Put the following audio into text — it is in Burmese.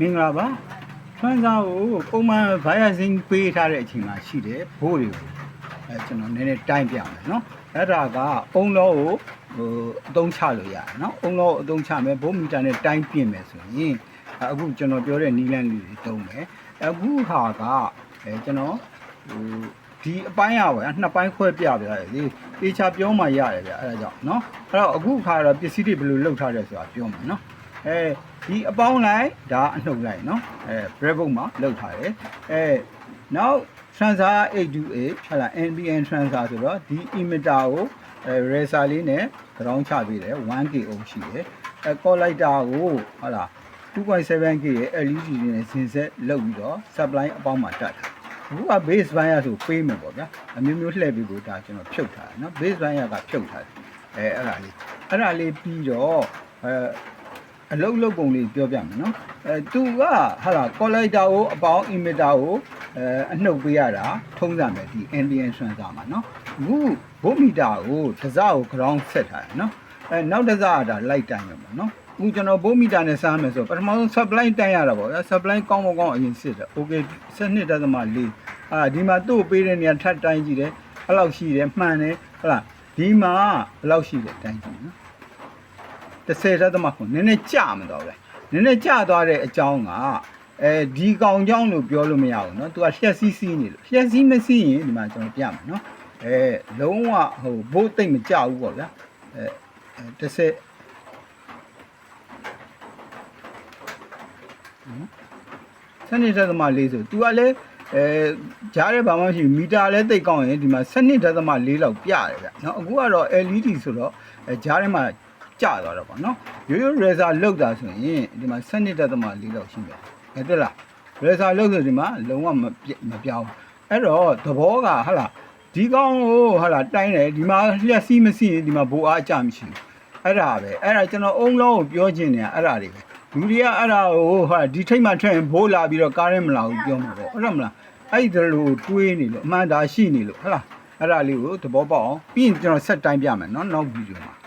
မင်္ဂလာပါထွန်းစားကိုပုံမှန် biasing ပေးထားတဲ့အချိန်မှာရှိတယ်ဘိုးတွေကိုကျွန်တော်နည်းနည်းတိုင်းပြမယ်နော်အဲ့ဒါကအုံလောကိုအသုံးချလို့ရတယ်နော်အုံလောကိုအသုံးချမယ်ဘိုးမီတာနဲ့တိုင်းပြင်မယ်ဆိုရင်အခုကျွန်တော်ပြောတဲ့နီးလန်းလေးတွေသုံးမယ်အခုဟာကကျွန်တော်ဒီအပိုင်းရပါနှစ်ပိုင်းခွဲပြပြရတယ်လေတေချာပြောမှရတယ်ဗျအဲ့ဒါကြောင့်နော်အဲ့တော့အခုခါတော့ပစ္စည်းတွေဘယ်လိုလုပ်ထားတယ်ဆိုတာပြောမယ်နော်ဒီအပေါင်းလိုက်ဒါအနှုတ်လိုက်နော်bread book မှာလောက်ထားတယ်နောက် transfer 828ဟလာ NBN transfer ဆိုတော့ဒီ emitter ကိုracer လေးနဲ့ ground ချပေးတယ် 1k ohm ရှိတယ်collector ကိုဟလာ 2.7k ရဲ့ LED နဲ့ဆင်ဆက်လုပ်ပြီးတော့ supply အပေါင်းမှာတက်တာအခုက base band ရဆိုပေးမယ်ပေါ့ဗျာအမျိုးမျိုးလှည့်ပြီးကိုဒါကျွန်တော်ဖြုတ်ထားတယ်နော် base band ရကဖြုတ်ထားတယ်အဲ့ဒါလေးပြီးတော့အလုံးပုံလေးပြောပြမယ်နော်သူကဟာလာ collector ကိုအပေါင်း emitter ကိုအနှုတ်ပေးရတာထုံးစံပဲဒီ NBN transfer မှာနော်အခုဗို့မီတာကိုတစ်စကို ground ဆက်ထားတယ်နော်နောက်တစ်စကဒါ light တိုင်းပဲပေါ့နော်အခုကျွန်တော်ဗို့မီတာနဲ့စားမယ်ဆိုပထမဆုံး supply တိုင်းရတာပေါ့ဗျာ supply ကောင်းအရင်စစ်တယ် okay 12.4ဒီမှာသူ့ပေးတဲ့နေရာထပ်တိုင်းကြည့်တယ်အဲ့လောက်ရှိတယ်မှန်တယ်ဟုတ်လားဒီမှာဘယ်လောက်ရှိတယ်တိုင်းကြည့်နော်10.9နည်းနည်းကြမတော့ဗျနည်းနည်းကြသွားတဲ့အကြောင်းကဒီကောင်ကြောင့်လို့ပြောလို့မရဘူးเนาะသူကလျှက်စီးစီးနေလို့လျှက်စီးမစီးရင်ဒီမှာကျွန်တော်ပြမယ်เนาะလုံးဝဟိုဘိုးသိမ့်မကြဘူးပေါ့ဗျာ10စနစ်ဓာတ်သမ4ဆို तू ကလည်းကြားရဲဘာမှမရှိဘူးမီတာလည်းသိကောင်းရင်ဒီမှာစနစ်ဓာတ်သမ4လောက်ပြရတယ်ဗျเนาะအခုကတော့ LED ဆိုတော့ကြားထဲမှာကျသွားတော့ပေါ့နော်ရိုးရိုး racer လောက်တာဆိုရင်ဒီမှာ12.4လောက်ရှိတယ်တွေ့လား racer လောက်ဆိုဒီမှာလုံးဝမပြောင်းအဲ့တော့သဘောကဟာလာဒီကောင်ကိုဟာလာတိုင်းတယ်ဒီမှာလျှက်စီးမစီးရင်ဒီမှာဘိုးအားအကျမရှိဘူးအဲ့ဒါပဲအဲ့ဒါကျွန်တော်အုံလုံးကိုပြောချင်နေတာအဲ့ဒါတွေပဲလူတွေကအဲ့ဒါကိုဟာဒီထိတ်မှထွက်ရင်ဘိုးလာပြီးတော့ကားရဲမလာဘူးပြောမှာပေါ့ဟုတ်တယ်မလားအဲ့ဒီလိုတွေးနေလို့အမှန်ဒါရှိနေလို့ဟုတ်လားအဲ့ဒါလေးကိုသဘောပေါက်အောင်ပြီးရင်ကျွန်တော်ဆက်တိုင်းပြမယ်နော်နောက်ဗီဒီယိုမှာ